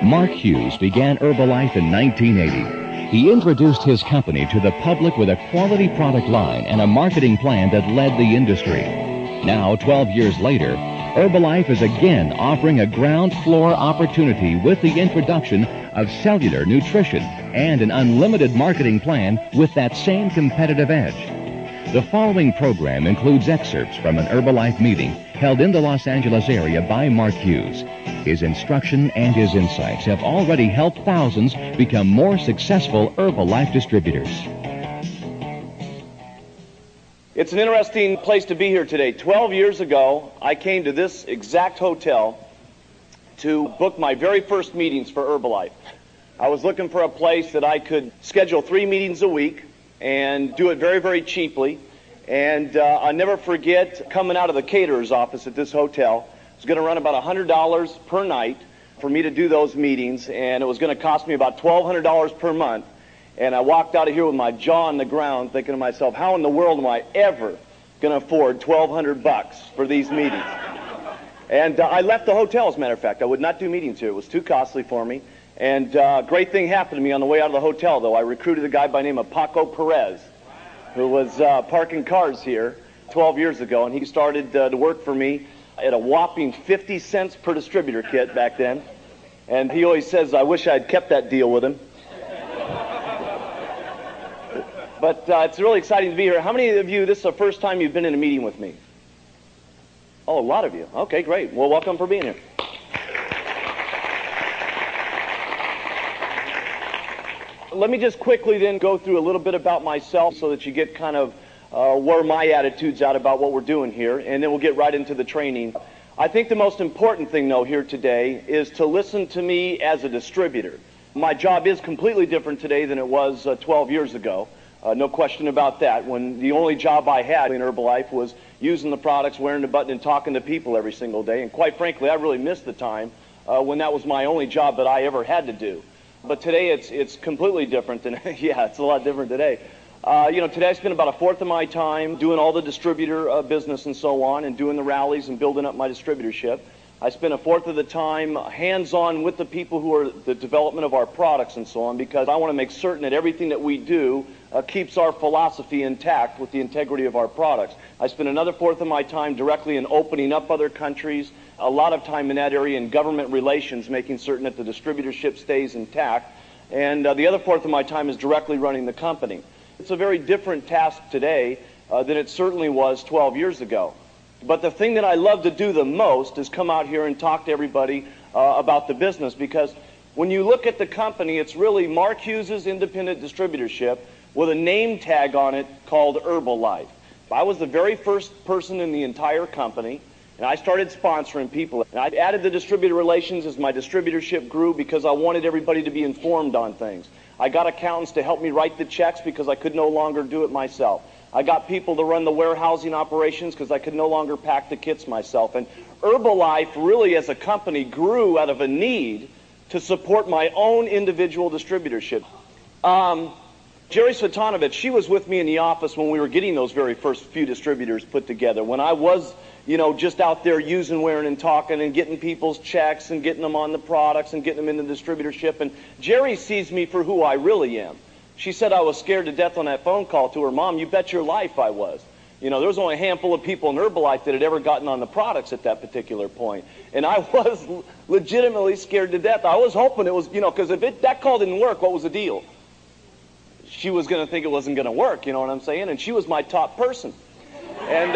Mark Hughes began Herbalife in 1980. He introduced his company to the public with a quality product line and a marketing plan that led the industry. Now, 12 years later, Herbalife is again offering a ground floor opportunity with the introduction of cellular nutrition and an unlimited marketing plan with that same competitive edge. The following program includes excerpts from an Herbalife meeting held in the Los Angeles area by Mark Hughes. His instruction and his insights have already helped thousands become more successful Herbalife distributors. It's an interesting place to be here today. 12 years ago, I came to this exact hotel to book my very first meetings for Herbalife. I was looking for a place that I could schedule 3 meetings a week and do it very, very cheaply. And I'll never forget coming out of the caterer's office at this hotel. It was going to run about $100 per night for me to do those meetings, and it was going to cost me about $1,200 per month. And I walked out of here with my jaw on the ground thinking to myself, how in the world am I ever going to afford $1,200 for these meetings? And I left the hotel, as a matter of fact. I would not do meetings here. It was too costly for me. And a great thing happened to me on the way out of the hotel, though. I recruited a guy by the name of Paco Perez, who was parking cars here 12 years ago, and he started to work for me at a whopping 50 cents per distributor kit back then. And he always says, I wish I had kept that deal with him. But it's really exciting to be here. How many of you, this is the first time you've been in a meeting with me? Oh, a lot of you. Okay, great. Well, welcome for being here. Let me just quickly then go through a little bit about myself so that you get kind of where my attitude's at about what we're doing here, and then we'll get right into the training. I think the most important thing, though, here today is to listen to me as a distributor. My job is completely different today than it was 12 years ago. No question about that, when the only job I had in Herbalife was using the products, wearing the button, and talking to people every single day. And quite frankly, I really missed the time when that was my only job that I ever had to do. But today it's completely different than, yeah, it's a lot different today. Today I spend about 1/4 of my time doing all the distributor business and so on, and doing the rallies and building up my distributorship. I spend 1/4 of the time hands-on with the people who are the development of our products and so on, because I want to make certain that everything that we do keeps our philosophy intact with the integrity of our products. I spend another 1/4 of my time directly in opening up other countries, a lot of time in that area in government relations, making certain that the distributorship stays intact, and the other 1/4 of my time is directly running the company. It's a very different task today than it certainly was 12 years ago. But the thing that I love to do the most is come out here and talk to everybody about the business, because when you look at the company, it's really Mark Hughes' independent distributorship with a name tag on it called Herbalife. I was the very first person in the entire company, and I started sponsoring people. And I added the distributor relations as my distributorship grew because I wanted everybody to be informed on things. I got accountants to help me write the checks because I could no longer do it myself. I got people to run the warehousing operations because I could no longer pack the kits myself. And Herbalife really as a company grew out of a need to support my own individual distributorship. Jerry Svetanovich, she was with me in the office when we were getting those very first few distributors put together. When I was, just out there using, wearing, and talking and getting people's checks and getting them on the products and getting them into distributorship. And Jerry sees me for who I really am. She said I was scared to death on that phone call to her mom. You bet your life I was. There was only a handful of people in Herbalife that had ever gotten on the products at that particular point. And I was legitimately scared to death. I was hoping it was, because if that call didn't work, what was the deal? She was going to think it wasn't going to work, you know what I'm saying? And she was my top person. And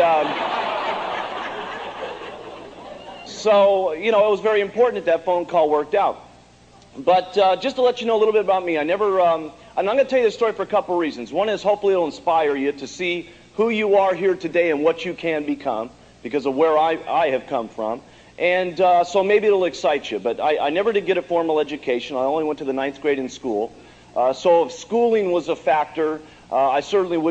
so, it was very important that phone call worked out. But just to let you know a little bit about me, I'm going to tell you this story for a couple of reasons. One is hopefully it'll inspire you to see who you are here today and what you can become because of where I have come from. And so maybe it'll excite you. But I never did get a formal education. I only went to the 9th grade in school. So if schooling was a factor, I certainly would